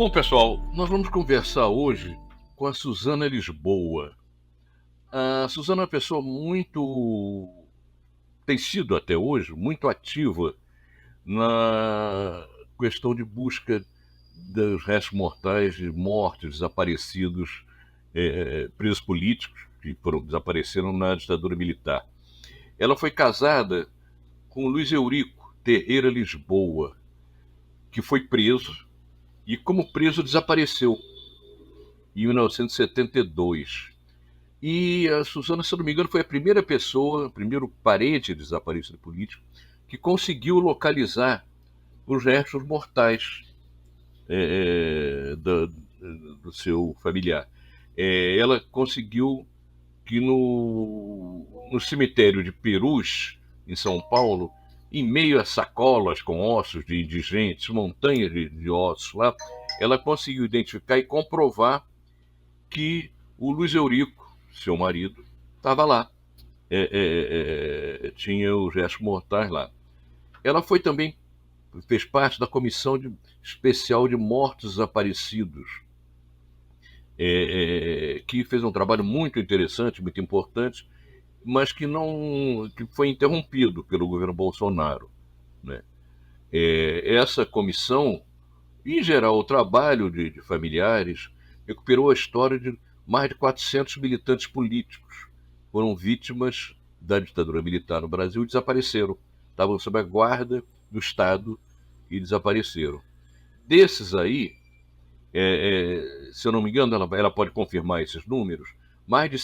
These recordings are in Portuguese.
Bom, pessoal, nós vamos conversar hoje com a Suzana Lisboa. A Suzana é uma pessoa tem sido até hoje, muito ativa na questão de busca dos restos mortais de mortos, desaparecidos, presos políticos que desapareceram na ditadura militar. Ela foi casada com Luiz Eurico Terreira Lisboa, que foi preso e, como preso, desapareceu em 1972. E a Suzana, se eu não me engano, foi a primeira pessoa, o primeiro parente desaparecido político, que conseguiu localizar os restos mortais do seu familiar. Ela conseguiu que no cemitério de Perus, em São Paulo, em meio a sacolas com ossos de indigentes, montanhas de ossos lá, ela conseguiu identificar e comprovar que o Luiz Eurico, seu marido, estava lá. Tinha os restos mortais lá. Ela fez parte da comissão especial de mortos desaparecidos, que fez um trabalho muito interessante, muito importante, mas que foi interrompido pelo governo Bolsonaro, né? Essa comissão, em geral, o trabalho de familiares, recuperou a história de mais de 400 militantes políticos. Foram vítimas da ditadura militar no Brasil e desapareceram. Estavam sob a guarda do Estado e desapareceram. Desses aí, se eu não me engano, ela pode confirmar esses números, mais de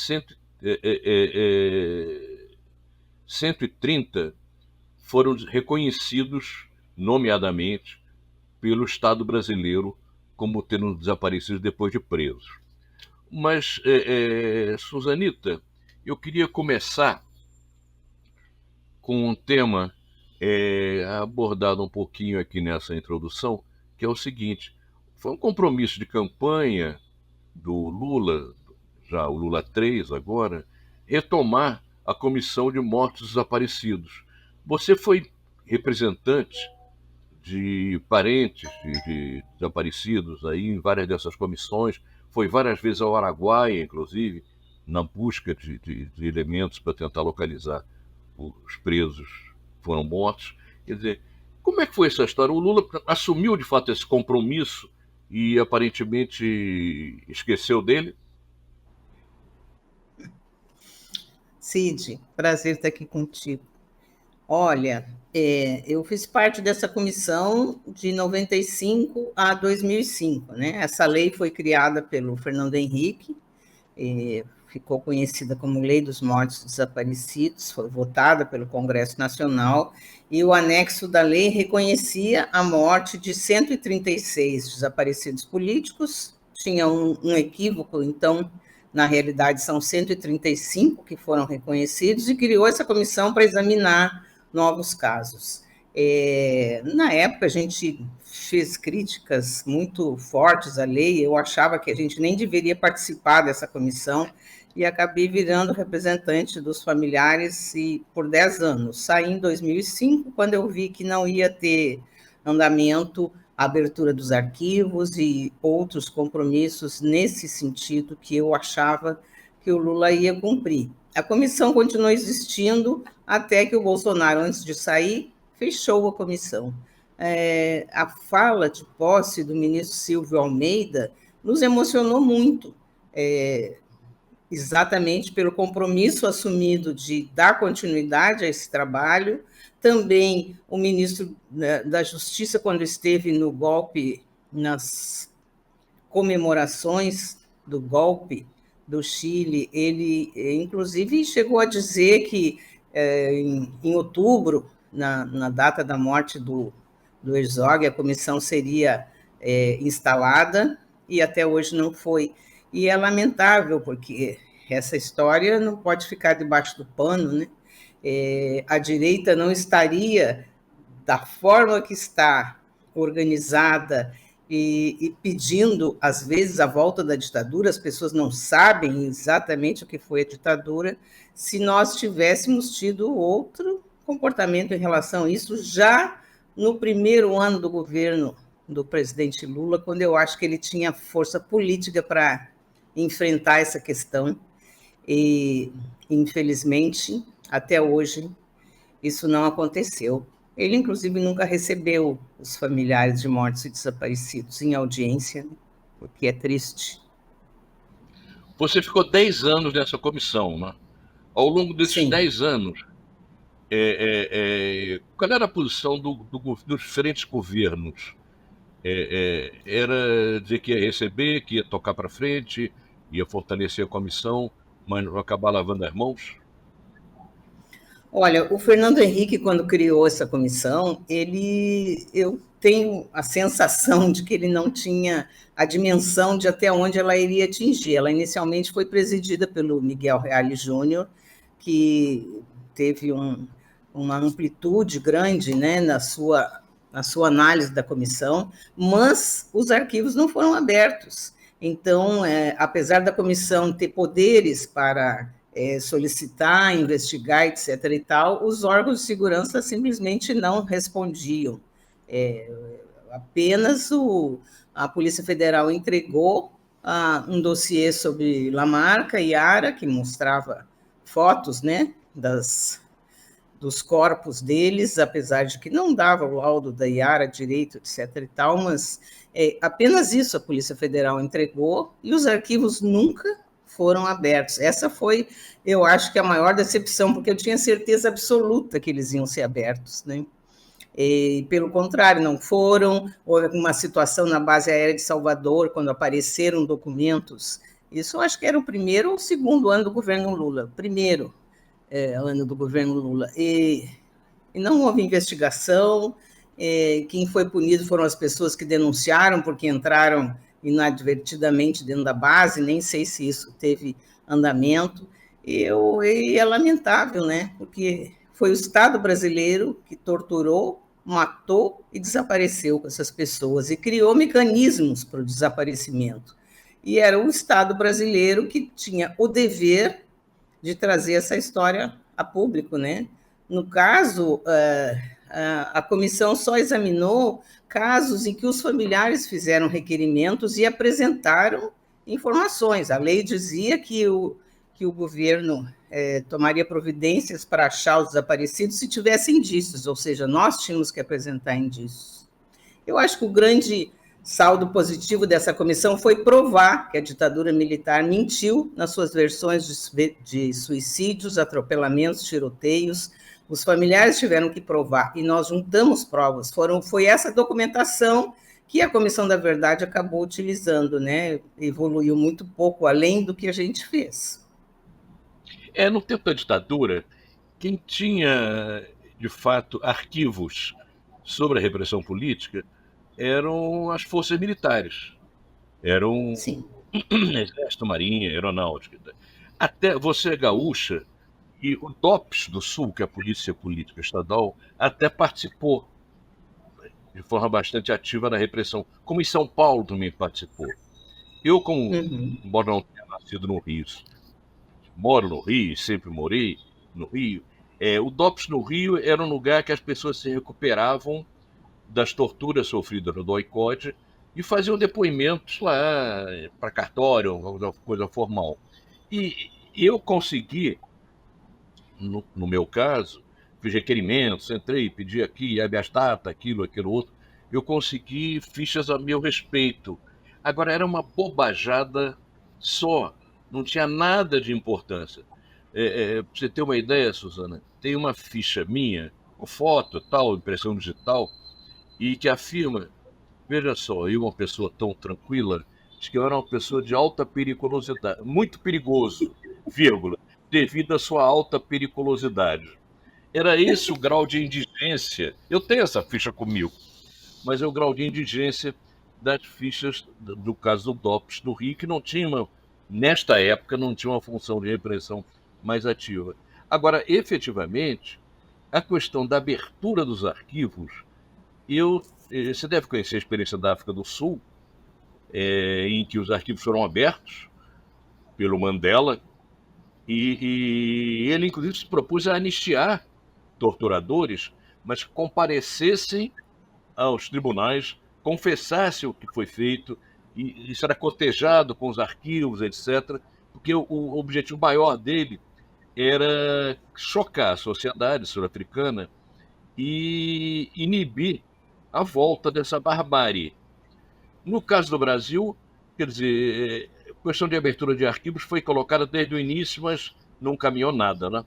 130 foram reconhecidos nomeadamente pelo Estado brasileiro como tendo desaparecido depois de presos. Mas, Suzanita, eu queria começar com um tema abordado um pouquinho aqui nessa introdução, que é o seguinte: foi um compromisso de campanha do Lula, já o Lula 3 agora, retomar a Comissão de Mortos Desaparecidos. Você foi representante de parentes de desaparecidos aí em várias dessas comissões, foi várias vezes ao Araguaia, inclusive, na busca de elementos para tentar localizar os presos que foram mortos. Quer dizer, como é que foi essa história? O Lula assumiu de fato esse compromisso e aparentemente esqueceu dele? Cid, prazer estar aqui contigo. Olha, eu fiz parte dessa comissão de 95 a 2005, né? Essa lei foi criada pelo Fernando Henrique, ficou conhecida como Lei dos Mortos Desaparecidos, foi votada pelo Congresso Nacional, e o anexo da lei reconhecia a morte de 136 desaparecidos políticos. Tinha um equívoco, então, na realidade, são 135 que foram reconhecidos, e criou essa comissão para examinar novos casos. Na época, a gente fez críticas muito fortes à lei, eu achava que a gente nem deveria participar dessa comissão, e acabei virando representante dos familiares por 10 anos. Saí em 2005, quando eu vi que não ia ter andamento a abertura dos arquivos e outros compromissos nesse sentido que eu achava que o Lula ia cumprir. A comissão continuou existindo até que o Bolsonaro, antes de sair, fechou a comissão. A fala de posse do ministro Silvio Almeida nos emocionou muito, exatamente pelo compromisso assumido de dar continuidade a esse trabalho. Também o ministro da Justiça, quando esteve no golpe, nas comemorações do golpe do Chile, ele, inclusive, chegou a dizer que, em outubro, na data da morte do Herzog, a comissão seria instalada, e até hoje não foi. E é lamentável, porque essa história não pode ficar debaixo do pano, né? A direita não estaria da forma que está organizada e pedindo, às vezes, a volta da ditadura. As pessoas não sabem exatamente o que foi a ditadura, se nós tivéssemos tido outro comportamento em relação a isso já no primeiro ano do governo do presidente Lula, quando eu acho que ele tinha força política para enfrentar essa questão. E, infelizmente, até hoje, isso não aconteceu. Ele, inclusive, nunca recebeu os familiares de mortos e desaparecidos em audiência, o que é triste. Você ficou 10 anos nessa comissão, né? Ao longo desses Sim. 10 anos, qual era a posição dos diferentes governos? Era dizer que ia receber, que ia tocar para frente, ia fortalecer a comissão, mas não acabar lavando as mãos? Olha, o Fernando Henrique, quando criou essa comissão, eu tenho a sensação de que ele não tinha a dimensão de até onde ela iria atingir. Ela inicialmente foi presidida pelo Miguel Reale Júnior, que teve uma amplitude grande, né, na sua análise da comissão, mas os arquivos não foram abertos. Então, apesar da comissão ter poderes para solicitar, investigar, etc. e tal, os órgãos de segurança simplesmente não respondiam. Apenas a Polícia Federal entregou um dossiê sobre Lamarca e Yara, que mostrava fotos, né, dos corpos deles, apesar de que não dava o laudo da Yara direito, etc. e tal, mas apenas isso a Polícia Federal entregou e os arquivos nunca foram abertos. Essa foi, eu acho que a maior decepção, porque eu tinha certeza absoluta que eles iam ser abertos, né? E, pelo contrário, não foram. Houve uma situação na base aérea de Salvador, quando apareceram documentos. Isso eu acho que era o primeiro ou o segundo ano do governo Lula. Primeiro ano do governo Lula. E não houve investigação. Quem foi punido foram as pessoas que denunciaram, porque entraram inadvertidamente dentro da base, nem sei se isso teve andamento. E é lamentável, né? Porque foi o Estado brasileiro que torturou, matou e desapareceu com essas pessoas e criou mecanismos para o desaparecimento. E era o Estado brasileiro que tinha o dever de trazer essa história a público, né? No caso, a comissão só examinou casos em que os familiares fizeram requerimentos e apresentaram informações. A lei dizia que o governo tomaria providências para achar os desaparecidos se tivesse indícios, ou seja, nós tínhamos que apresentar indícios. Eu acho que o grande saldo positivo dessa comissão foi provar que a ditadura militar mentiu nas suas versões de suicídios, atropelamentos, tiroteios. Os familiares tiveram que provar, e nós juntamos provas. Foi essa documentação que a Comissão da Verdade acabou utilizando, né? Evoluiu muito pouco além do que a gente fez. No tempo da ditadura, quem tinha, de fato, arquivos sobre a repressão política eram as forças militares. Eram Sim. Exército, Marinha, Aeronáutica. Até você é gaúcha, e o DOPS do Sul, que é a Polícia Política Estadual, até participou de forma bastante ativa na repressão, como em São Paulo também participou. Eu, embora não tenha nascido no Rio, moro no Rio, sempre morei no Rio, o DOPS no Rio era um lugar que as pessoas se recuperavam das torturas sofridas no DOI-CODE e faziam depoimentos lá para cartório, alguma coisa formal. E eu consegui, no meu caso, fiz requerimentos, entrei, pedi aqui, habeas data, aquilo outro, eu consegui fichas a meu respeito. Agora, era uma bobajada só, não tinha nada de importância. Pra você ter uma ideia, Suzana, tem uma ficha minha, com foto, tal, impressão digital, e que afirma, veja só, eu, uma pessoa tão tranquila, diz que eu era uma pessoa de alta periculosidade, muito perigoso, vírgula, devido à sua alta periculosidade. Era esse o grau de indigência. Eu tenho essa ficha comigo, mas é o grau de indigência das fichas do caso do DOPS do Rio, que não tinha nesta época, não tinha uma função de repressão mais ativa. Agora, efetivamente, a questão da abertura dos arquivos, você deve conhecer a experiência da África do Sul, em que os arquivos foram abertos pelo Mandela, e ele, inclusive, se propôs a anistiar torturadores, mas que comparecessem aos tribunais confessasse o que foi feito, e isso era cotejado com os arquivos, etc., porque o objetivo maior dele era chocar a sociedade sul-africana e inibir a volta dessa barbárie. No caso do Brasil, quer dizer, a questão de abertura de arquivos foi colocada desde o início, mas não caminhou nada, né?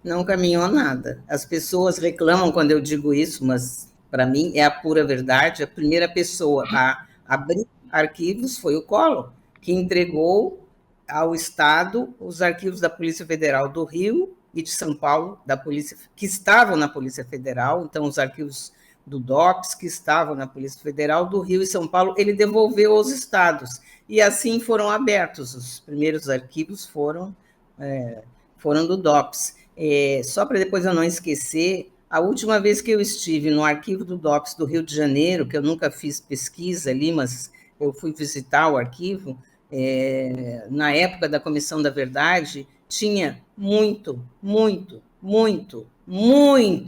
Não caminhou nada. As pessoas reclamam quando eu digo isso, mas para mim é a pura verdade. A primeira pessoa a abrir arquivos foi o Collor, que entregou ao Estado os arquivos da Polícia Federal do Rio e de São Paulo, da polícia, que estavam na Polícia Federal, então os arquivos do DOPS, que estavam na Polícia Federal do Rio e São Paulo, ele devolveu aos estados. E assim foram abertos. Os primeiros arquivos foram do DOPS. Só para depois eu não esquecer, a última vez que eu estive no arquivo do DOPS do Rio de Janeiro, que eu nunca fiz pesquisa ali, mas eu fui visitar o arquivo, na época da Comissão da Verdade, tinha muito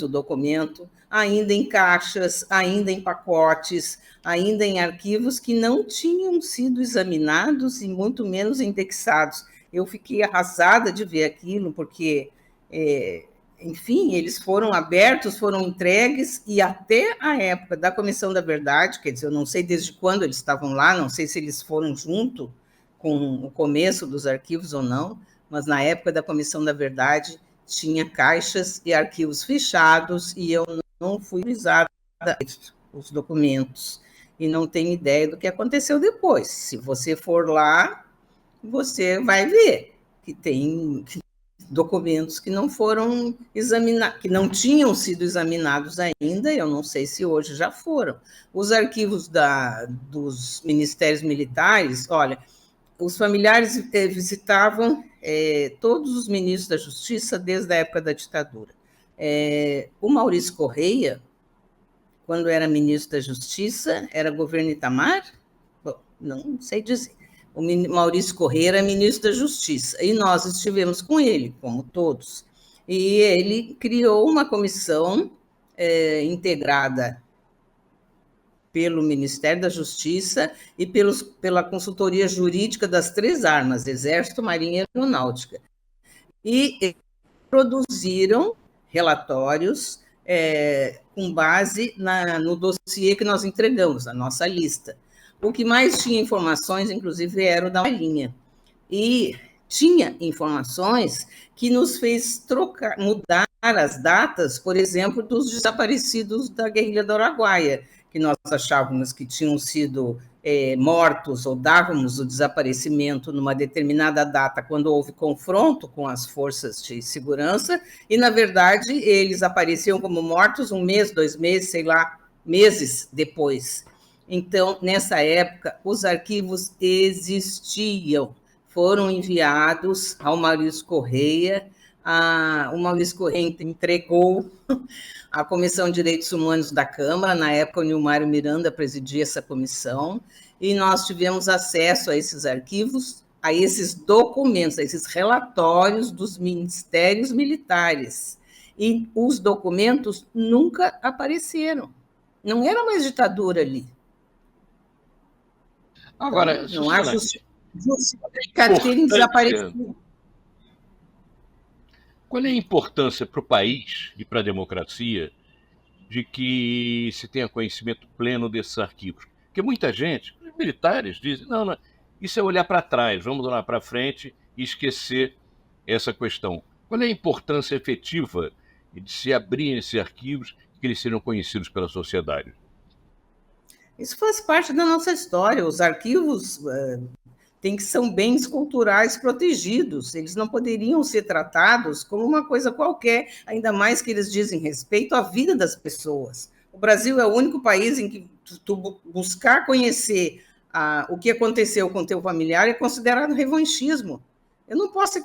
documento, ainda em caixas, ainda em pacotes, ainda em arquivos que não tinham sido examinados e muito menos indexados. Eu fiquei arrasada de ver aquilo, porque, enfim, eles foram abertos, foram entregues, e até a época da Comissão da Verdade, quer dizer, eu não sei desde quando eles estavam lá, não sei se eles foram junto com o começo dos arquivos ou não, mas na época da Comissão da Verdade tinha caixas e arquivos fechados, e eu não fui utilizada os documentos, e não tenho ideia do que aconteceu depois. Se você for lá, você vai ver que tem documentos que não foram examinados, que não tinham sido examinados ainda, eu não sei se hoje já foram. Os arquivos dos ministérios militares, olha, os familiares visitavam todos os ministros da Justiça desde a época da ditadura. O Maurício Correia, quando era ministro da Justiça, era governo Itamar? Bom, não sei dizer. O Maurício Correia era ministro da Justiça, e nós estivemos com ele, como todos. E ele criou uma comissão integrada pelo Ministério da Justiça e pela consultoria jurídica das três armas, Exército, Marinha e Aeronáutica. E produziram relatórios com base no dossiê que nós entregamos, na nossa lista. O que mais tinha informações, inclusive, era o da Marinha. E tinha informações que nos fez mudar as datas, por exemplo, dos desaparecidos da guerrilha do Araguaia, que nós achávamos que tinham sido mortos, ou dávamos o desaparecimento numa determinada data, quando houve confronto com as forças de segurança, e, na verdade, eles apareciam como mortos 1 mês, 2 meses, sei lá, meses depois. Então, nessa época, os arquivos existiam, foram enviados ao Maurício Correia, o Maurício Correia entregou à Comissão de Direitos Humanos da Câmara, na época o Nilmário Miranda presidia essa comissão, e nós tivemos acesso a esses arquivos, a esses documentos, a esses relatórios dos ministérios militares, e os documentos nunca apareceram, não era mais ditadura ali. Agora, então, não há justificativa terem desaparecido. Qual é a importância para o país e para a democracia de que se tenha conhecimento pleno desses arquivos? Porque muita gente, os militares, dizem, não, isso é olhar para trás, vamos olhar para frente e esquecer essa questão. Qual é a importância efetiva de se abrir esses arquivos e que eles sejam conhecidos pela sociedade? Isso faz parte da nossa história. Os arquivos são bens culturais protegidos. Eles não poderiam ser tratados como uma coisa qualquer, ainda mais que eles dizem respeito à vida das pessoas. O Brasil é o único país em que tu buscar conhecer o que aconteceu com teu familiar é considerado revanchismo. Eu não posso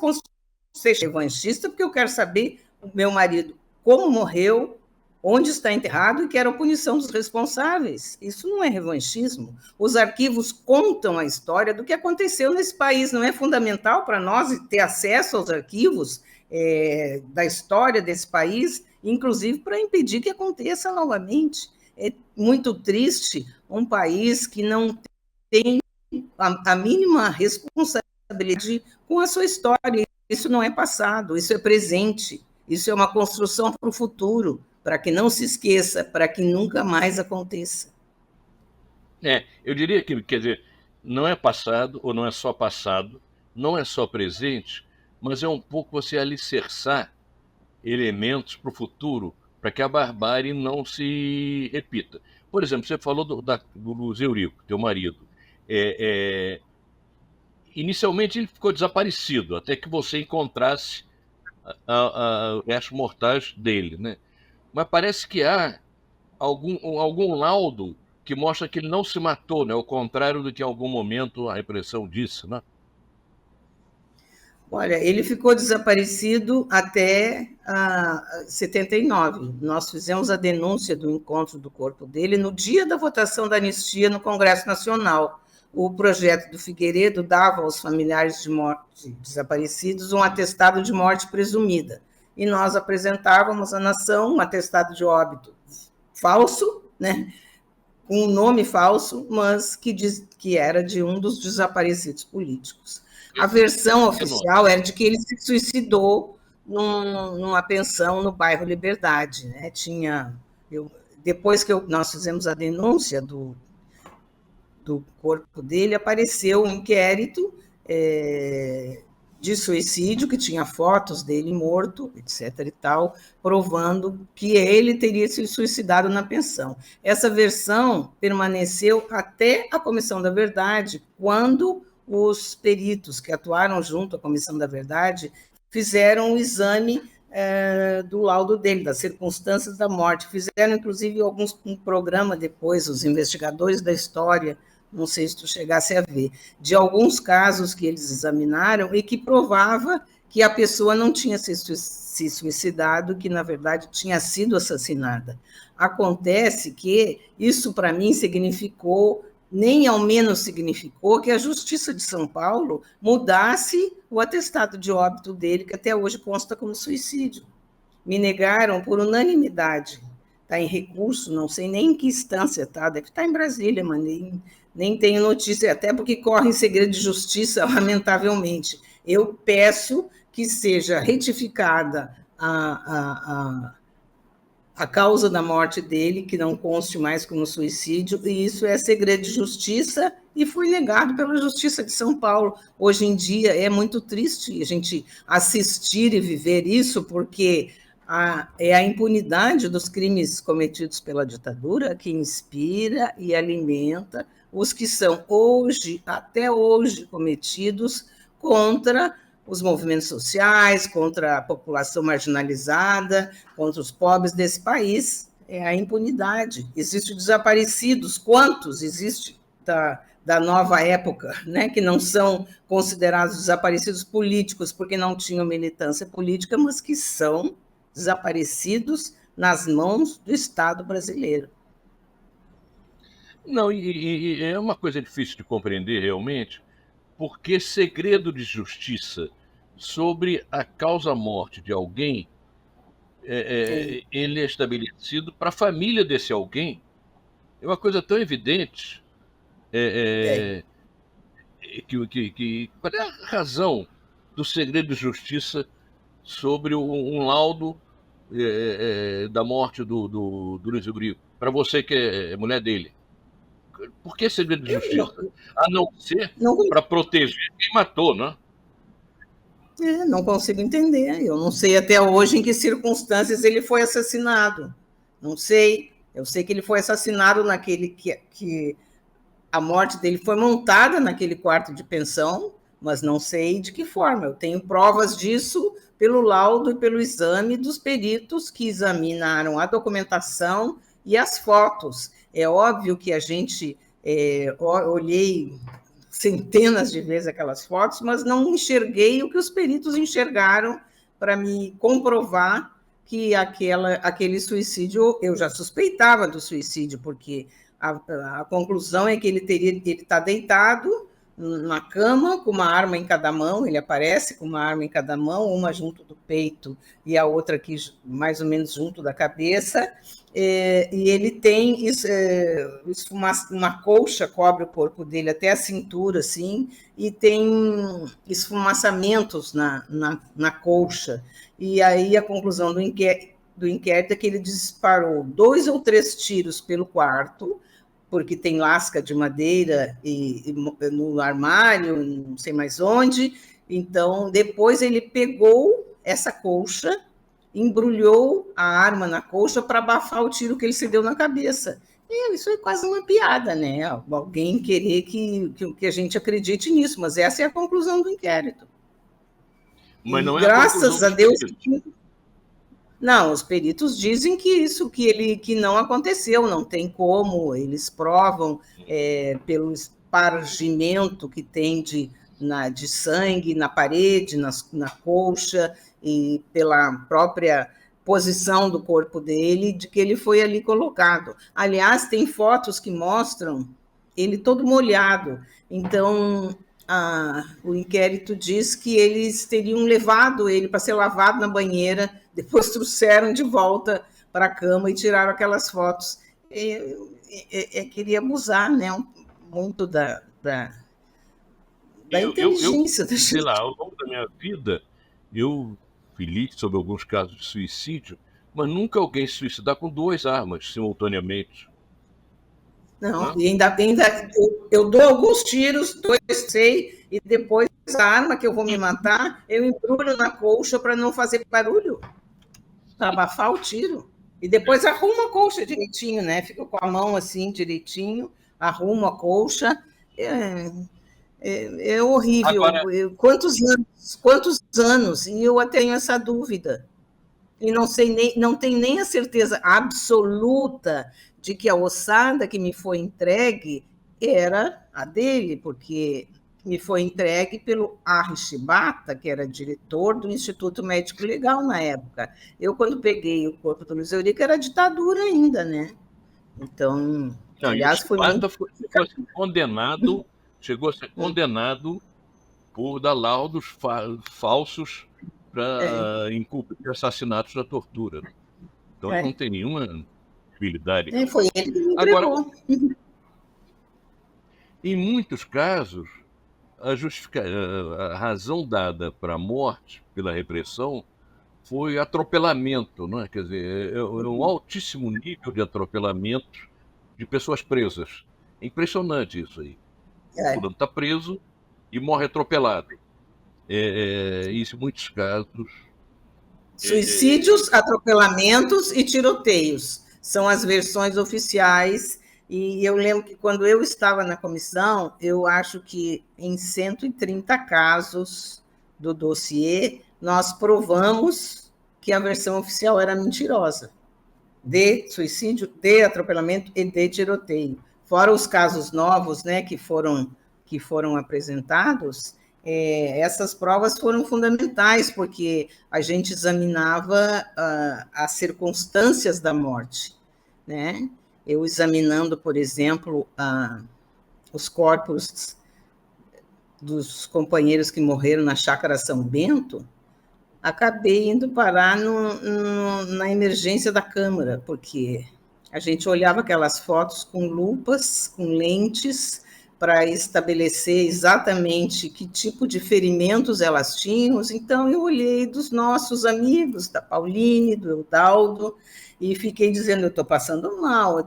ser revanchista porque eu quero saber o meu marido como morreu, onde está enterrado e quero a punição dos responsáveis. Isso não é revanchismo. Os arquivos contam a história do que aconteceu nesse país. Não é fundamental para nós ter acesso aos arquivos da história desse país, inclusive para impedir que aconteça novamente. É muito triste um país que não tem a mínima responsabilidade com a sua história. Isso não é passado, isso é presente, isso é uma construção para o futuro, para que não se esqueça, para que nunca mais aconteça. Eu diria que, quer dizer, não é passado, ou não é só passado, não é só presente, mas é um pouco você alicerçar elementos para o futuro, para que a barbárie não se repita. Por exemplo, você falou do Luiz Eurico, teu marido. É, Inicialmente ele ficou desaparecido, até que você encontrasse restos mortais dele, né? Mas parece que há algum laudo que mostra que ele não se matou, né? Ao contrário do que em algum momento a repressão disse, né? Olha, ele ficou desaparecido até 79. Nós fizemos a denúncia do encontro do corpo dele no dia da votação da anistia no Congresso Nacional. O projeto do Figueiredo dava aos familiares de desaparecidos um atestado de morte presumida. E nós apresentávamos à nação um atestado de óbito falso, né? Com um nome falso, mas que era de um dos desaparecidos políticos. A versão oficial era de que ele se suicidou numa pensão no bairro Liberdade, né? Depois que nós fizemos a denúncia do corpo dele, apareceu um inquérito de suicídio, que tinha fotos dele morto, etc. e tal, provando que ele teria se suicidado na pensão. Essa versão permaneceu até a Comissão da Verdade, quando os peritos que atuaram junto à Comissão da Verdade fizeram o exame do laudo dele, das circunstâncias da morte. Fizeram, inclusive, um programa depois, os investigadores da história, não sei se tu chegasse a ver, de alguns casos que eles examinaram e que provava que a pessoa não tinha se suicidado, que, na verdade, tinha sido assassinada. Acontece que isso, para mim, significou, nem ao menos significou, que a Justiça de São Paulo mudasse o atestado de óbito dele, que até hoje consta como suicídio. Me negaram por unanimidade. Está em recurso, não sei nem em que instância está, deve estar em Brasília, mas nem tenho notícia, até porque corre em segredo de justiça, lamentavelmente. Eu peço que seja retificada a causa da morte dele, que não conste mais como suicídio, e isso é segredo de justiça e foi negado pela Justiça de São Paulo. Hoje em dia é muito triste a gente assistir e viver isso, porque é a impunidade dos crimes cometidos pela ditadura que inspira e alimenta os que são hoje, até hoje, cometidos contra os movimentos sociais, contra a população marginalizada, contra os pobres desse país. É a impunidade. Existem desaparecidos, quantos existem da nova época, né, que não são considerados desaparecidos políticos porque não tinham militância política, mas que são desaparecidos nas mãos do Estado brasileiro. Não, e é uma coisa difícil de compreender realmente, porque segredo de justiça sobre a causa-morte de alguém, ele é estabelecido para a família desse alguém. É uma coisa tão evidente. Qual é a razão do segredo de justiça sobre um laudo da morte do Luiz Eurico, para você que é mulher dele? Por que segredo de justiça? A não ser para proteger quem matou, né? Não consigo entender. Eu não sei até hoje em que circunstâncias ele foi assassinado. Não sei. Eu sei que ele foi assassinado naquele que a morte dele foi montada naquele quarto de pensão, mas não sei de que forma. Eu tenho provas disso pelo laudo e pelo exame dos peritos que examinaram a documentação e as fotos. É óbvio que a gente olhei centenas de vezes aquelas fotos, mas não enxerguei o que os peritos enxergaram para me comprovar que aquele suicídio, eu já suspeitava do suicídio, porque a conclusão é que ele está deitado na cama, com uma arma em cada mão, ele aparece com uma arma em cada mão, uma junto do peito e a outra aqui mais ou menos junto da cabeça, e ele tem uma colcha cobre o corpo dele até a cintura, assim, e tem esfumaçamentos na colcha. E aí a conclusão do inquérito é que ele disparou 2 ou 3 tiros pelo quarto, porque tem lasca de madeira no armário, não sei mais onde. Então, depois ele pegou essa colcha, embrulhou a arma na colcha para abafar o tiro que ele se deu na cabeça. Isso é quase uma piada, né? Alguém querer que a gente acredite nisso, mas essa é a conclusão do inquérito. Mas não é graças a Deus... Não, os peritos dizem que não aconteceu, não tem como, eles provam pelo espargimento que tem de sangue na parede, na colcha, e pela própria posição do corpo dele, de que ele foi ali colocado. Aliás, tem fotos que mostram ele todo molhado, então... o inquérito diz que eles teriam levado ele para ser lavado na banheira, depois trouxeram de volta para a cama e tiraram aquelas fotos. Queria abusar, né, muito da inteligência da gente. Sei lá, ao longo da minha vida, eu li sobre alguns casos de suicídio, mas nunca alguém se suicidar com 2 armas simultaneamente. Não, e ainda eu dou alguns tiros, 2, sei, e depois a arma que eu vou me matar, eu embrulho na colcha para não fazer barulho, para abafar o tiro. E depois arrumo a colcha direitinho, né? Fico com a mão assim direitinho, arrumo a colcha. É horrível. Agora... Quantos anos? E eu tenho essa dúvida. E não tenho nem a certeza absoluta de que a ossada que me foi entregue era a dele, porque me foi entregue pelo Arri Shibata, que era diretor do Instituto Médico Legal na época. Eu, quando peguei o corpo do Luiz Eurico, era ditadura ainda, né? Então, aliás, foi muito... Chegou a ser condenado por dar laudos falsos para encobrir assassinatos da tortura. Então, não tem nenhuma habilidade. Foi ele que me entregou. Agora, em muitos casos, a razão dada para a morte pela repressão foi atropelamento, não é? Quer dizer, é um altíssimo nível de atropelamento de pessoas presas. É impressionante isso aí. O fulano está preso e morre atropelado. Isso em muitos casos. Suicídios, atropelamentos e tiroteios são as versões oficiais. E eu lembro que quando eu estava na comissão, eu acho que em 130 casos do dossiê, nós provamos que a versão oficial era mentirosa, de suicídio, de atropelamento e de tiroteio. Fora os casos novos, né, que foram apresentados, essas provas foram fundamentais, porque a gente examinava as circunstâncias da morte, né? Eu examinando, por exemplo, os corpos dos companheiros que morreram na Chácara São Bento, acabei indo parar na emergência da Câmara, porque a gente olhava aquelas fotos com lupas, com lentes, para estabelecer exatamente que tipo de ferimentos elas tinham. Então, eu olhei dos nossos amigos, da Pauline, do Eudaldo, e fiquei dizendo, eu estou passando mal,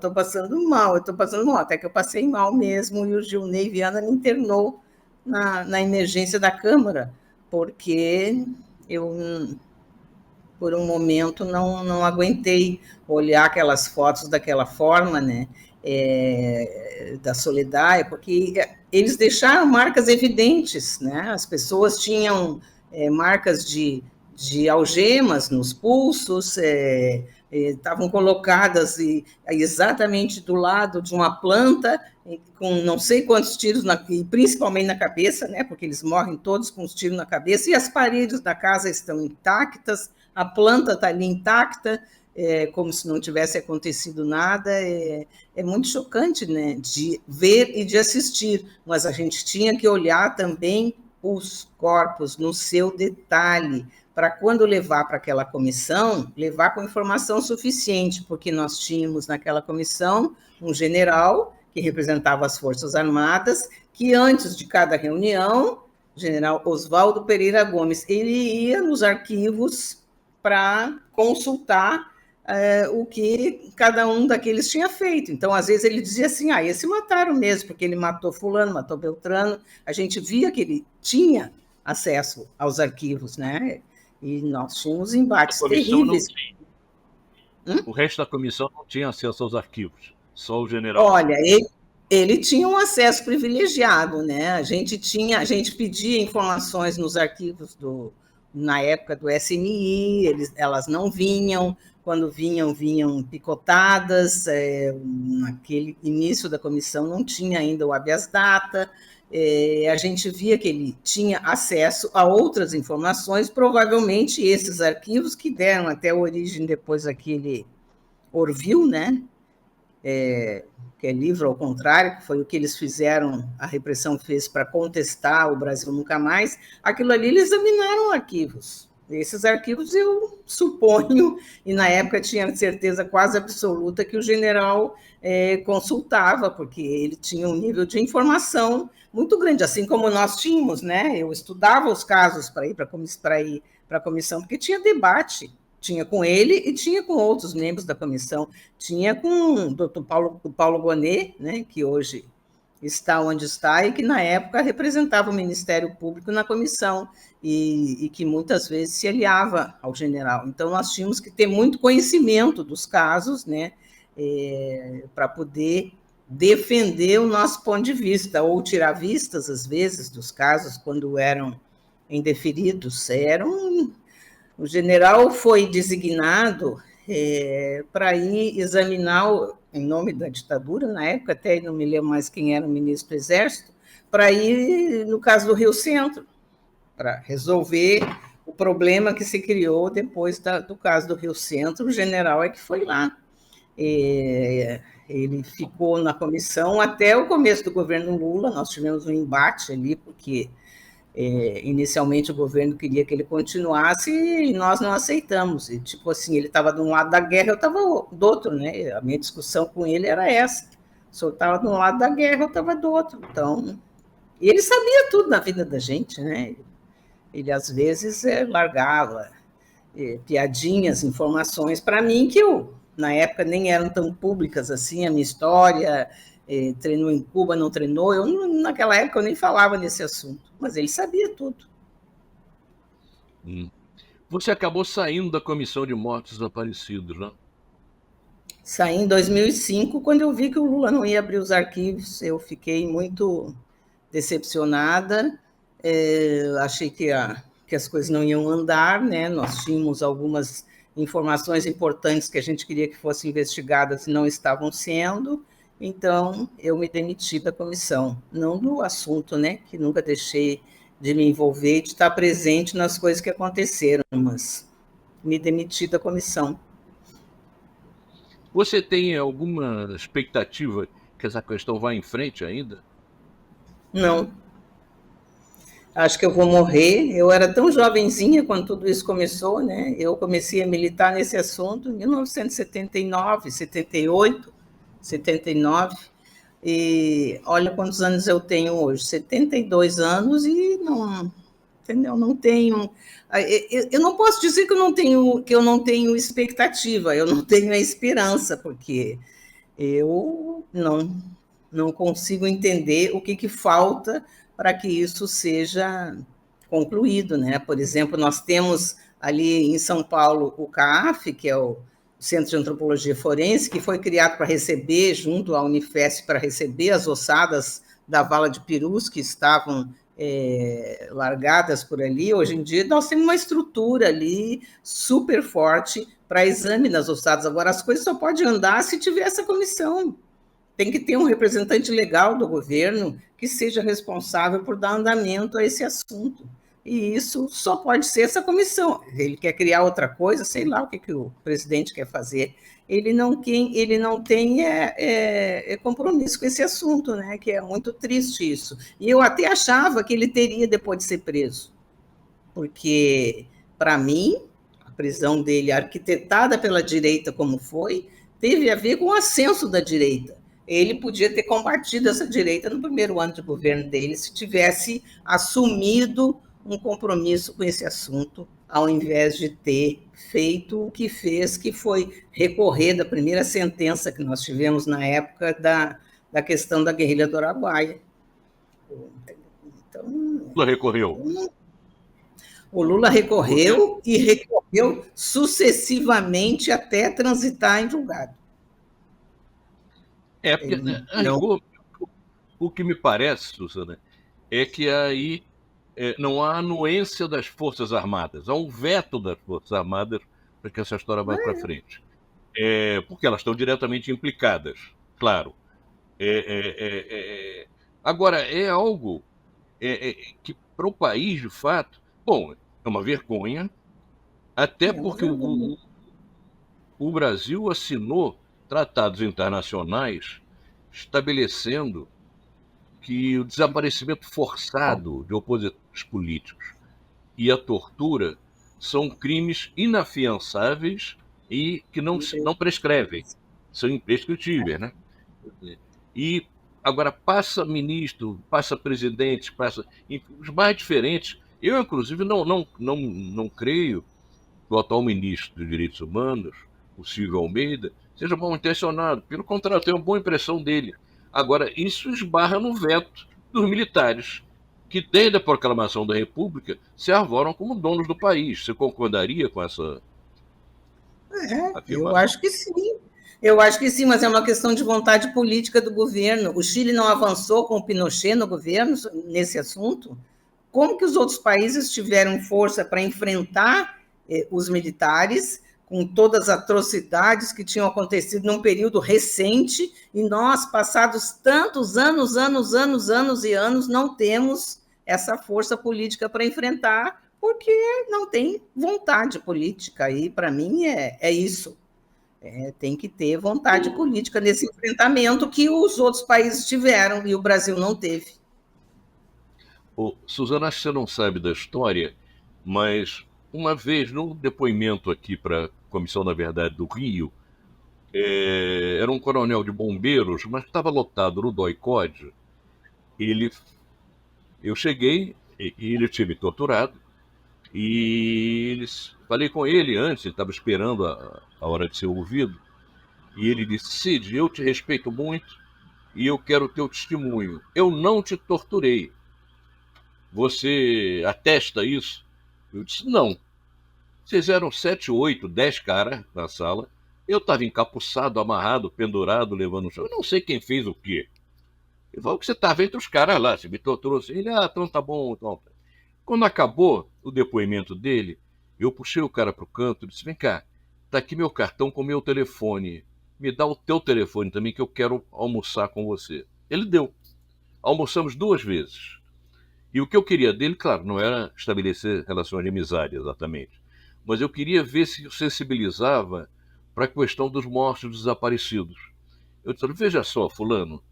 até que eu passei mal mesmo, e o Gilney Viana me internou na emergência da Câmara, porque eu, por um momento, não aguentei olhar aquelas fotos daquela forma, né? Da Soledad, porque eles deixaram marcas evidentes, né? As pessoas tinham marcas de algemas nos pulsos, estavam colocadas exatamente do lado de uma planta, com não sei quantos tiros, principalmente na cabeça, né? Porque eles morrem todos com os tiros na cabeça, e as paredes da casa estão intactas, a planta está ali intacta. como se não tivesse acontecido nada, é muito chocante, né, de ver e de assistir, mas a gente tinha que olhar também os corpos no seu detalhe, para quando levar para aquela comissão, levar com informação suficiente, porque nós tínhamos naquela comissão um general que representava as Forças Armadas, que antes de cada reunião, o general Oswaldo Pereira Gomes, ele ia nos arquivos para consultar o que cada um daqueles tinha feito. Então, às vezes, ele dizia assim, esse mataram mesmo, porque ele matou fulano, matou Beltrano. A gente via que ele tinha acesso aos arquivos, né? E nós tínhamos embates terríveis. O resto da comissão não tinha acesso aos arquivos, só o general. Olha, ele tinha um acesso privilegiado, né? A gente pedia informações nos arquivos na época do SNI, elas não vinham, quando vinham picotadas, naquele início da comissão não tinha ainda o habeas data, a gente via que ele tinha acesso a outras informações, provavelmente esses arquivos que deram até origem depois àquele Orville, né? Que é livro ao contrário, que foi o que eles fizeram, a repressão fez para contestar o Brasil Nunca Mais, aquilo ali eles examinaram arquivos. Esses arquivos eu suponho, e na época tinha certeza quase absoluta que o general consultava, porque ele tinha um nível de informação muito grande, assim como nós tínhamos, né? Eu estudava os casos para ir para a comissão, porque tinha debate. Tinha com ele e tinha com outros membros da comissão. Tinha com o doutor Paulo Gonet, né, que hoje está onde está e que, na época, representava o Ministério Público na comissão e que muitas vezes se aliava ao general. Então, nós tínhamos que ter muito conhecimento dos casos, né, para poder defender o nosso ponto de vista, ou tirar vistas, às vezes, dos casos, quando eram indeferidos. O general foi designado para ir examinar, em nome da ditadura, na época, até não me lembro mais quem era o ministro do Exército, para ir no caso do Rio Centro, para resolver o problema que se criou depois do caso do Rio Centro. O general é que foi lá. Ele ficou na comissão até o começo do governo Lula. Nós tivemos um embate ali, porque inicialmente o governo queria que ele continuasse e nós não aceitamos. E, tipo assim, ele estava de um lado da guerra, eu estava do outro, né? A minha discussão com ele era essa. Se eu estava de um lado da guerra, eu estava do outro. Então, e ele sabia tudo na vida da gente, né? Ele, às vezes, largava piadinhas, informações para mim que na época, nem eram tão públicas assim, a minha história, treinou em Cuba, não treinou, naquela época eu nem falava nesse assunto, mas ele sabia tudo. Você acabou saindo da Comissão de Mortos Desaparecidos, né? Saí em 2005, quando eu vi que o Lula não ia abrir os arquivos, eu fiquei muito decepcionada, achei que as coisas não iam andar, né? Nós tínhamos algumas informações importantes que a gente queria que fossem investigadas e não estavam sendo, então eu me demiti da comissão, não do assunto, né, que nunca deixei de me envolver, de estar presente nas coisas que aconteceram, mas me demiti da comissão. Você tem alguma expectativa que essa questão vá em frente ainda? Não. Acho que eu vou morrer. Eu era tão jovenzinha quando tudo isso começou, né? Eu comecei a militar nesse assunto em 1979, 78, 79. E olha quantos anos eu tenho hoje, 72 anos, e não, entendeu? Não tenho. Eu não posso dizer que eu não tenho expectativa, eu não tenho a esperança, porque eu não consigo entender o que falta para que isso seja concluído, né? Por exemplo, nós temos ali em São Paulo o CAAF, que é o Centro de Antropologia Forense, que foi criado para receber, junto à Unifesp, para receber as ossadas da vala de Perus que estavam largadas por ali. Hoje em dia, nós temos uma estrutura ali super forte para exame das ossadas. Agora, as coisas só podem andar se tiver essa comissão. Tem que ter um representante legal do governo que seja responsável por dar andamento a esse assunto. E isso só pode ser essa comissão. Ele quer criar outra coisa, sei lá o que o presidente quer fazer. Ele não tem compromisso com esse assunto, né? Que é muito triste isso. E eu até achava que ele teria depois de ser preso, porque, para mim, a prisão dele, arquitetada pela direita como foi, teve a ver com o ascenso da direita. Ele podia ter combatido essa direita no primeiro ano de governo dele, se tivesse assumido um compromisso com esse assunto, ao invés de ter feito o que fez, que foi recorrer da primeira sentença que nós tivemos na época da questão da guerrilha do Araguaia. Então, Lula recorreu. O Lula recorreu e recorreu sucessivamente até transitar em julgado. Porque não... o que me parece, Suzana, é que aí não há anuência das Forças Armadas, há um veto das Forças Armadas para que essa história vá para frente. Porque elas estão diretamente implicadas, claro. Agora, é algo que para o país, de fato, bom, é uma vergonha, até porque o Brasil assinou tratados internacionais estabelecendo que o desaparecimento forçado de opositores políticos e a tortura são crimes inafiançáveis e que não prescrevem, são imprescritíveis, né? E agora passa ministro, passa presidente, passa os mais diferentes. Eu, inclusive, não creio que o atual ministro dos Direitos Humanos, o Silvio Almeida, seja mal intencionado. Pelo contrário, eu tenho uma boa impressão dele. Agora, isso esbarra no veto dos militares, que desde a proclamação da República se arvoram como donos do país. Você concordaria com essa afirmação? Eu acho que sim. Eu acho que sim, mas é uma questão de vontade política do governo. O Chile não avançou com o Pinochet no governo nesse assunto? Como que os outros países tiveram força para enfrentar os militares com todas as atrocidades que tinham acontecido num período recente, e nós, passados tantos anos e anos, não temos essa força política para enfrentar, porque não tem vontade política. E, para mim, é isso. Tem que ter vontade política nesse enfrentamento que os outros países tiveram e o Brasil não teve. Suzana, acho que você não sabe da história, mas uma vez, num depoimento aqui para a Comissão da Verdade do Rio, era um coronel de bombeiros, mas estava lotado no DOI-CODE. Eu cheguei e ele tinha me torturado, e falei com ele antes, ele estava esperando a hora de ser ouvido, e ele disse: Cid, eu te respeito muito e eu quero o teu testemunho. Eu não te torturei. Você atesta isso? Eu disse: não. Vocês eram 7, 8, 10 caras na sala. Eu estava encapuçado, amarrado, pendurado, levando o chão. Eu não sei quem fez o quê. Ele falou que você estava entre os caras lá. Você me torturou assim. Ele: então tá bom. Então. Quando acabou o depoimento dele, eu puxei o cara para o canto e disse: vem cá, tá aqui meu cartão com meu telefone. Me dá o teu telefone também que eu quero almoçar com você. Ele deu. Almoçamos 2 vezes. E o que eu queria dele, claro, não era estabelecer relações de amizade exatamente, mas eu queria ver se o sensibilizava para a questão dos mortos, dos desaparecidos. Eu disse: veja só, fulano,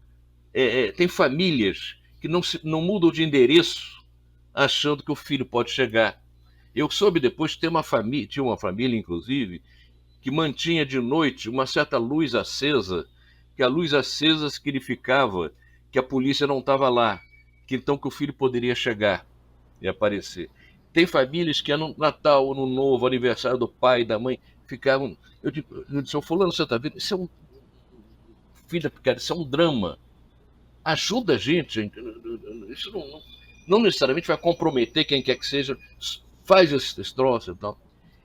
tem famílias que não mudam de endereço achando que o filho pode chegar. Eu soube depois que tinha uma família, inclusive, que mantinha de noite uma certa luz acesa, que a luz acesa significava que a polícia não estava lá, que o filho poderia chegar e aparecer. Tem famílias que no Natal, Ano Novo, aniversário do pai e da mãe, ficavam... Eu disse: fulano, você está vendo? Isso é filha, cara, isso é um drama. Ajuda a gente. Isso não necessariamente vai comprometer quem quer que seja. Faz esse troço e tal.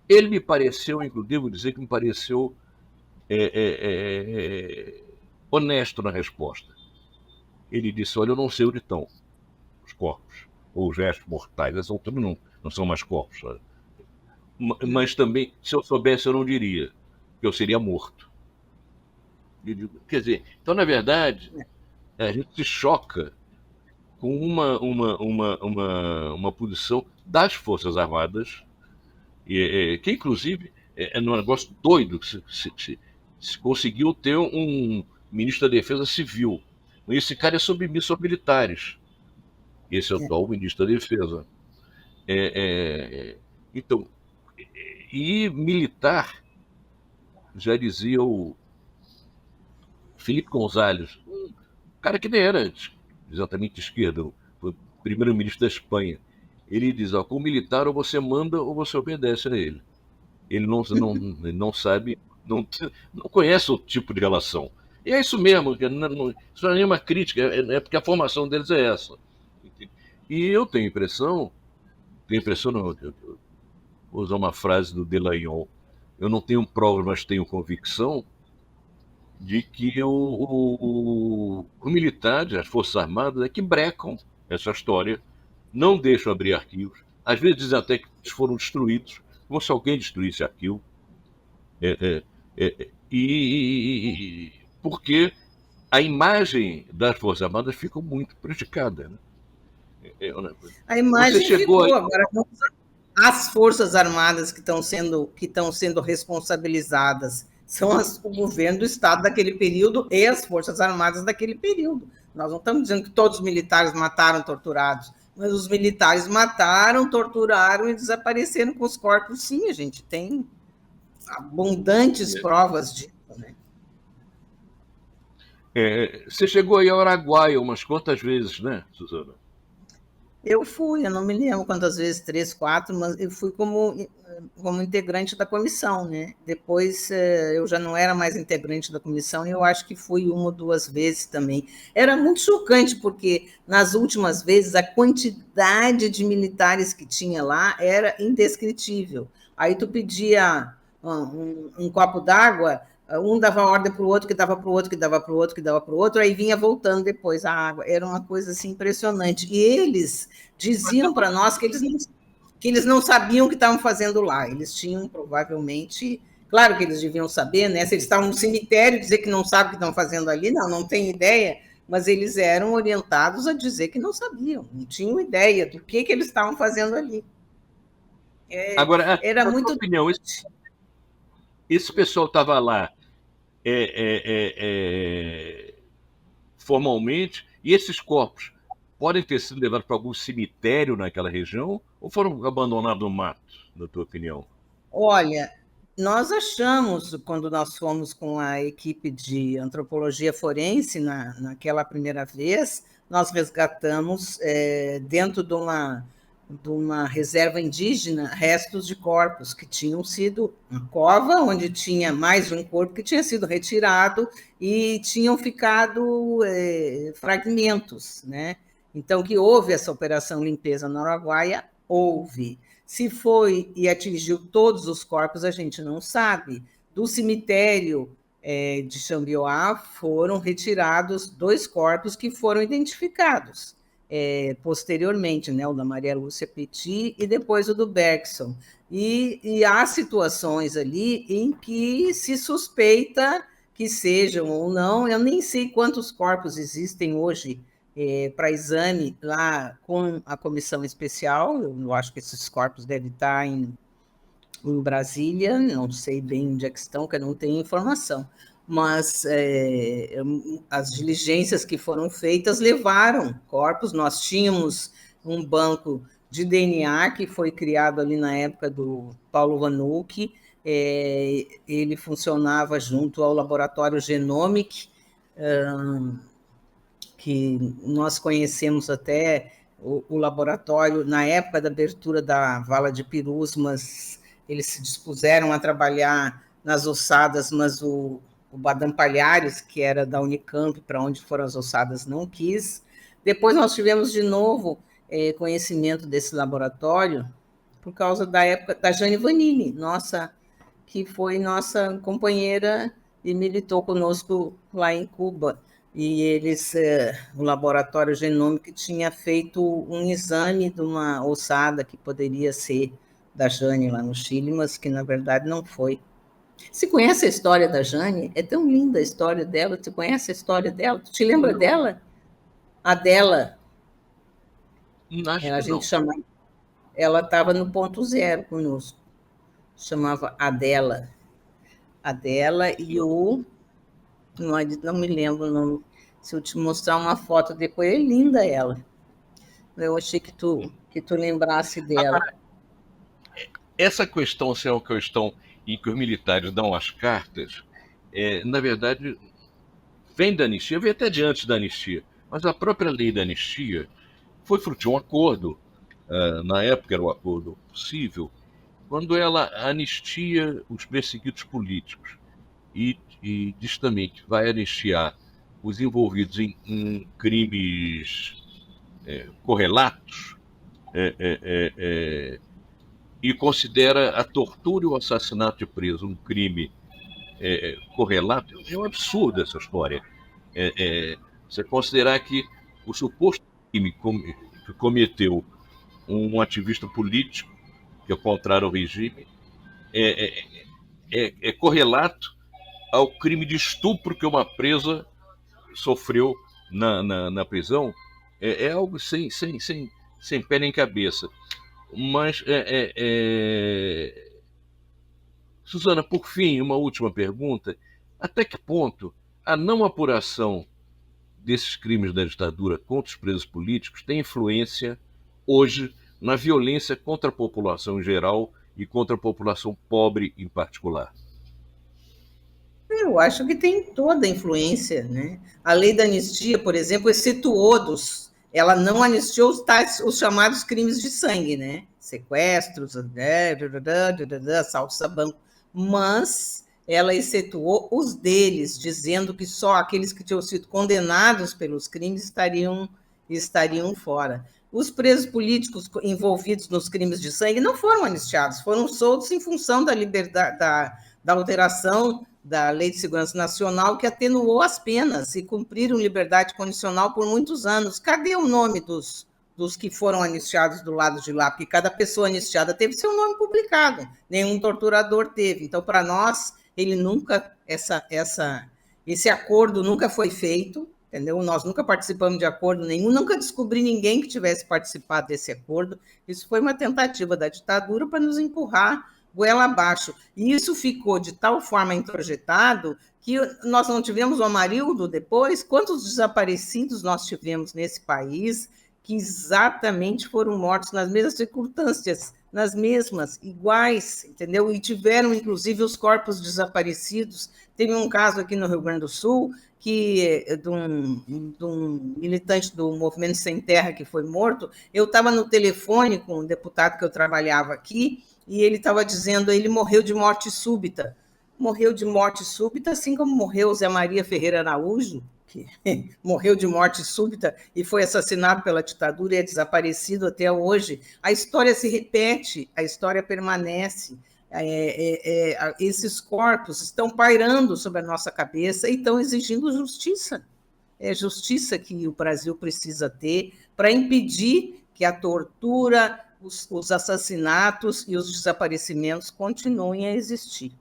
Ele me pareceu, inclusive, devo dizer que me pareceu honesto na resposta. Ele disse: olha, eu não sei onde estão os corpos, ou os restos mortais. Essa altura não são mais corpos. Sabe? Mas também, se eu soubesse, eu não diria, que eu seria morto. Quer dizer, então, na verdade, a gente se choca com uma posição das Forças Armadas, que inclusive é um negócio doido, que se conseguiu ter um ministro da Defesa civil. Esse cara é submisso aos militares. Esse é o atual ministro da Defesa. Então, e militar, já dizia o Felipe González, um cara que nem era exatamente de esquerda, foi primeiro-ministro da Espanha. Ele diz: ó, com o militar ou você manda ou você obedece a ele. Ele não sabe, não conhece o tipo de relação. E é isso mesmo, isso não é nenhuma crítica, é porque a formação deles é essa. E eu tenho impressão não, eu vou usar uma frase do Delagnol, eu não tenho provas, mas tenho convicção de que os militares, as Forças Armadas, é que brecam essa história, não deixam abrir arquivos, às vezes dizem até que foram destruídos, como se alguém destruísse arquivo, e porque a imagem das Forças Armadas fica muito prejudicada. Né? A imagem ficou aí... agora as Forças Armadas que estão sendo responsabilizadas são o governo do Estado daquele período e as Forças Armadas daquele período. Nós não estamos dizendo que todos os militares mataram torturados, mas os militares mataram, torturaram e desapareceram com os corpos, sim, a gente tem abundantes provas disso. Né? Você chegou aí ao Araguaia umas quantas vezes, né, Suzana? Eu fui, eu não me lembro quantas vezes, 3, 4, mas eu fui como integrante da comissão, né? Depois eu já não era mais integrante da comissão e eu acho que fui 1 ou 2 vezes também. Era muito chocante, porque nas últimas vezes a quantidade de militares que tinha lá era indescritível. Aí tu pedia um copo d'água, um dava ordem para o outro, que dava para o outro, que dava para o outro, que dava para o outro, aí vinha voltando depois a água. Era uma coisa assim impressionante. E eles diziam para nós que eles não sabiam o que estavam fazendo lá. Eles tinham, provavelmente... Claro que eles deviam saber, né? Se eles estavam no cemitério, dizer que não sabem o que estão fazendo ali, não tem ideia, mas eles eram orientados a dizer que não sabiam, não tinham ideia do que eles estavam fazendo ali. Agora, era na muito... sua opinião, esse pessoal estava lá formalmente, e esses corpos podem ter sido levados para algum cemitério naquela região ou foram abandonados no mato, na tua opinião? Olha, nós achamos, quando nós fomos com a equipe de antropologia forense naquela primeira vez, nós resgatamos, dentro de uma reserva indígena, restos de corpos que tinham sido uma cova, onde tinha mais de um corpo que tinha sido retirado e tinham ficado fragmentos, né? Então, que houve essa operação limpeza no Araguaia, houve. Se foi e atingiu todos os corpos, a gente não sabe. Do cemitério de Xambioá foram retirados 2 corpos que foram identificados posteriormente, né, o da Maria Lúcia Petit e depois o do Bergson. E há situações ali em que se suspeita que sejam ou não, eu nem sei quantos corpos existem hoje para exame lá com a comissão especial, eu acho que esses corpos devem estar em Brasília, não sei bem onde é que estão, que eu não tenho informação, mas as diligências que foram feitas levaram corpos. Nós tínhamos um banco de DNA que foi criado ali na época do Paulo Vanucci, ele funcionava junto ao laboratório Genomic, que nós conhecemos até o laboratório na época da abertura da Vala de Pirus, mas eles se dispuseram a trabalhar nas ossadas, mas o Badam Palhares, que era da Unicamp, para onde foram as ossadas, não quis. Depois nós tivemos de novo conhecimento desse laboratório por causa da época da Jane Vanini, que foi nossa companheira e militou conosco lá em Cuba. E eles, o laboratório genômico tinha feito um exame de uma ossada que poderia ser da Jane lá no Chile, mas que na verdade não foi. Você conhece a história da Jane? É tão linda a história dela. Você conhece a história dela? Tu te lembra dela? A dela? Acho A que gente não. chama, ela estava no ponto zero conosco. Chamava Adela. Adela e o. Não me lembro o nome. Se eu te mostrar uma foto depois, é linda ela. Eu achei que tu lembrasse dela. Agora, essa questão, se é uma questão em que os militares dão as cartas, na verdade, vem da anistia, vem até de antes da anistia. Mas a própria lei da anistia foi fruto de um acordo, na época era o acordo possível, quando ela anistia os perseguidos políticos e diz também que vai anistiar os envolvidos em crimes correlatos, e considera a tortura e o assassinato de preso um crime correlato. É um absurdo essa história. Você considerar que o suposto crime que cometeu um ativista político, que é contrário ao regime, é correlato ao crime de estupro que uma presa sofreu na prisão, algo sem pé nem cabeça. Mas, Suzana, por fim, uma última pergunta. Até que ponto a não apuração desses crimes da ditadura contra os presos políticos tem influência hoje na violência contra a população em geral e contra a população pobre em particular? Eu acho que tem toda a influência, né? A lei da anistia, por exemplo, excetuou ela não anistiou os chamados crimes de sangue, né? Sequestros, assaltos a banco, mas ela excetuou os deles, dizendo que só aqueles que tinham sido condenados pelos crimes estariam fora. Os presos políticos envolvidos nos crimes de sangue não foram anistiados, foram soltos em função da liberdade, da alteração da Lei de Segurança Nacional, que atenuou as penas e cumpriram liberdade condicional por muitos anos. Cadê o nome dos que foram anistiados do lado de lá? Porque cada pessoa anistiada teve seu nome publicado, nenhum torturador teve. Então, para nós, ele nunca, esse acordo nunca foi feito, entendeu? Nós nunca participamos de acordo nenhum, nunca descobri ninguém que tivesse participado desse acordo. Isso foi uma tentativa da ditadura para nos empurrar goela abaixo. E isso ficou de tal forma introjetado que nós não tivemos o Amarildo depois. Quantos desaparecidos nós tivemos nesse país que exatamente foram mortos nas mesmas circunstâncias, nas mesmas, iguais, entendeu? E tiveram, inclusive, os corpos desaparecidos. Teve um caso aqui no Rio Grande do Sul de um militante do Movimento Sem Terra que foi morto. Eu estava no telefone com um deputado que eu trabalhava aqui, e ele estava dizendo, ele morreu de morte súbita. Morreu de morte súbita, assim como morreu o Zé Maria Ferreira Araújo, que morreu de morte súbita e foi assassinado pela ditadura e é desaparecido até hoje. A história se repete, a história permanece. Esses corpos estão pairando sobre a nossa cabeça e estão exigindo justiça. É justiça que o Brasil precisa ter para impedir que a tortura, os assassinatos e os desaparecimentos continuem a existir.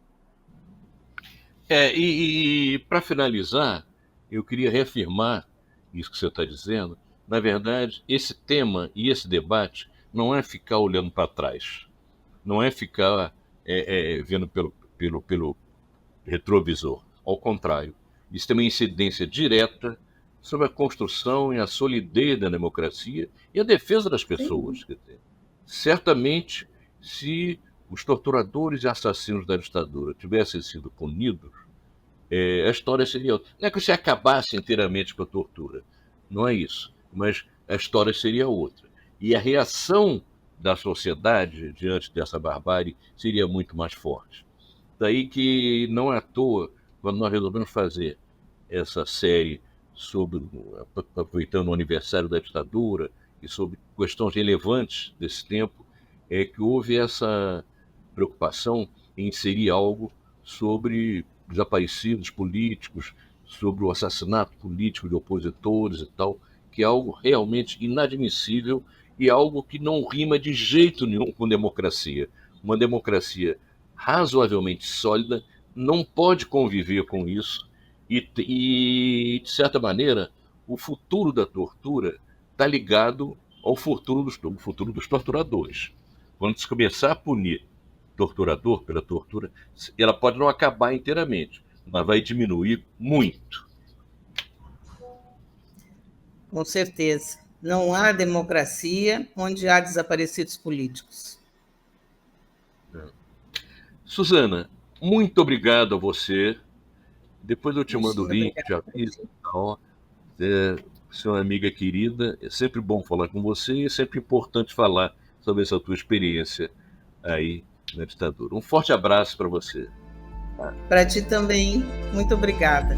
E para finalizar, eu queria reafirmar isso que você está dizendo. Na verdade, esse tema e esse debate não é ficar olhando para trás, não é ficar vendo pelo retrovisor. Ao contrário, isso tem uma incidência direta sobre a construção e a solidez da democracia e a defesa das pessoas. Quer dizer, certamente, se os torturadores e assassinos da ditadura tivessem sido punidos, a história seria outra. Não é que você acabasse inteiramente com a tortura, não é isso, mas a história seria outra. E a reação da sociedade diante dessa barbárie seria muito mais forte. Daí que não é à toa, quando nós resolvemos fazer essa série sobre, aproveitando o aniversário da ditadura e sobre questões relevantes desse tempo, é que houve essa preocupação em inserir algo sobre desaparecidos políticos, sobre o assassinato político de opositores e tal, que é algo realmente inadmissível e algo que não rima de jeito nenhum com democracia. Uma democracia razoavelmente sólida não pode conviver com isso e de certa maneira, o futuro da tortura está ligado ao futuro dos torturadores. Quando se começar a punir torturador pela tortura, ela pode não acabar inteiramente, mas vai diminuir muito. Com certeza. Não há democracia onde há desaparecidos políticos. Suzana, muito obrigado a você. Depois eu te mando o Imagina, link, obrigada. já fiz. Você é uma amiga querida, é sempre bom falar com você e é sempre importante falar sobre essa tua experiência aí na ditadura. Um forte abraço para você. Para ti também, muito obrigada.